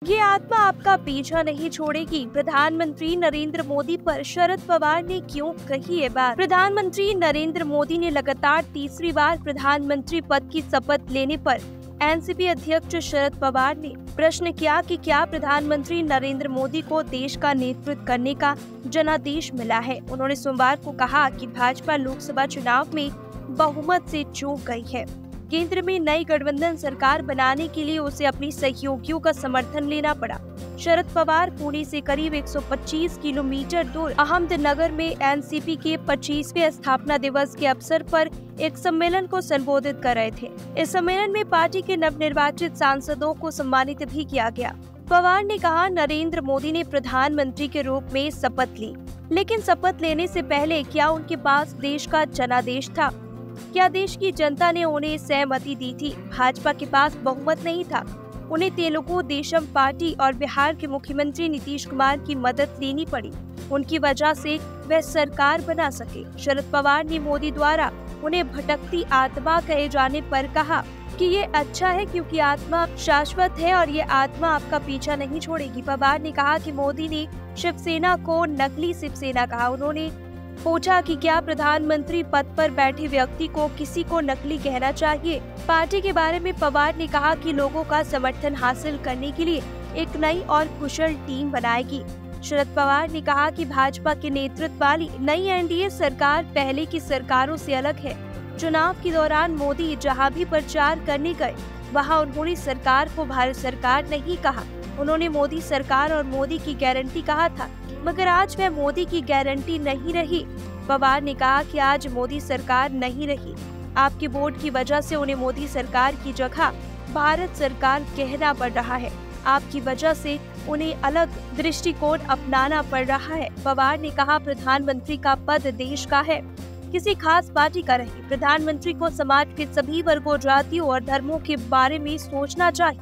ये आत्मा आपका पीछा नहीं छोड़ेगी। प्रधानमंत्री नरेंद्र मोदी पर शरद पवार ने क्यों कही ये बात? प्रधानमंत्री नरेंद्र मोदी ने लगातार तीसरी बार प्रधानमंत्री पद की शपथ लेने पर एनसीपी अध्यक्ष शरद पवार ने प्रश्न किया कि क्या प्रधानमंत्री नरेंद्र मोदी को देश का नेतृत्व करने का जनादेश मिला है। उन्होंने सोमवार को कहा कि भाजपा लोकसभा चुनाव में बहुमत से चूक गई है। केंद्र में नई गठबंधन सरकार बनाने के लिए उसे अपनी सहयोगियों का समर्थन लेना पड़ा। शरद पवार पुणे से करीब 125 किलोमीटर दूर अहमदनगर में एनसीपी के 25वें स्थापना दिवस के अवसर पर एक सम्मेलन को संबोधित कर रहे थे। इस सम्मेलन में पार्टी के नवनिर्वाचित सांसदों को सम्मानित भी किया गया। पवार ने कहा, नरेंद्र मोदी ने प्रधानमंत्री के रूप में शपथ ली, लेकिन शपथ लेने से पहले क्या उनके पास देश का जनादेश था? क्या देश की जनता ने उन्हें सहमति दी थी? भाजपा के पास बहुमत नहीं था। उन्हें तेलुगु देशम पार्टी और बिहार के मुख्यमंत्री नीतीश कुमार की मदद लेनी पड़ी। उनकी वजह से वह सरकार बना सके। शरद पवार ने मोदी द्वारा उन्हें भटकती आत्मा कहे जाने पर कहा कि ये अच्छा है क्योंकि आत्मा शाश्वत है और ये आत्मा आपका पीछा नहीं छोड़ेगी। पवार ने कहा कि मोदी ने शिवसेना को नकली शिवसेना कहा। उन्होंने पूछा कि क्या प्रधानमंत्री पद पर बैठे व्यक्ति को किसी को नकली कहना चाहिए। पार्टी के बारे में पवार ने कहा कि लोगों का समर्थन हासिल करने के लिए एक नई और कुशल टीम बनाएगी। शरद पवार ने कहा कि भाजपा के नेतृत्व वाली नई एनडीए सरकार पहले की सरकारों से अलग है। चुनाव के दौरान मोदी जहां भी प्रचार करने गए वहां उन्होंने सरकार को भारत सरकार नहीं कहा। उन्होंने मोदी सरकार और मोदी की गारंटी कहा था, मगर आज वह मोदी की गारंटी नहीं रही। पवार ने कहा कि आज मोदी सरकार नहीं रही। आपके वोट की वजह से उन्हें मोदी सरकार की जगह भारत सरकार कहना पड़ रहा है। आपकी वजह से उन्हें अलग दृष्टिकोण अपनाना पड़ रहा है। पवार ने कहा, प्रधानमंत्री का पद देश का है, किसी खास पार्टी का नहीं। प्रधानमंत्री को समाज के सभी वर्गों, जातियों और धर्मों के बारे में सोचना चाहिए,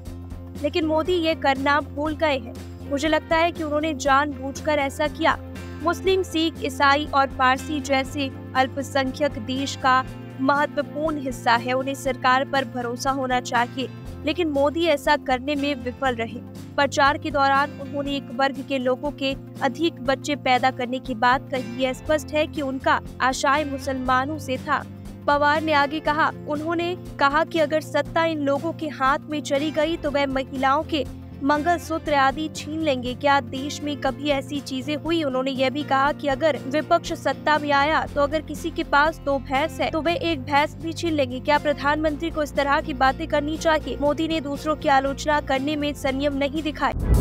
लेकिन मोदी ये करना भूल गए हैं। मुझे लगता है कि उन्होंने जानबूझकर ऐसा किया। मुस्लिम, सिख, ईसाई और पारसी जैसे अल्पसंख्यक देश का महत्वपूर्ण हिस्सा है। उन्हें सरकार पर भरोसा होना चाहिए, लेकिन मोदी ऐसा करने में विफल रहे। प्रचार के दौरान उन्होंने एक वर्ग के लोगों के अधिक बच्चे पैदा करने की बात कही। यह स्पष्ट है कि उनका आशय मुसलमानों से था। पवार ने आगे कहा, उन्होंने कहा कि अगर सत्ता इन लोगों के हाथ में चली गई तो वह महिलाओं के मंगलसूत्र आदि छीन लेंगे। क्या देश में कभी ऐसी चीजें हुई? उन्होंने यह भी कहा कि अगर विपक्ष सत्ता में आया तो अगर किसी के पास 2 भैंस है तो वे एक भैंस भी छीन लेंगे। क्या प्रधानमंत्री को इस तरह की बातें करनी चाहिए? मोदी ने दूसरों की आलोचना करने में संयम नहीं दिखाया।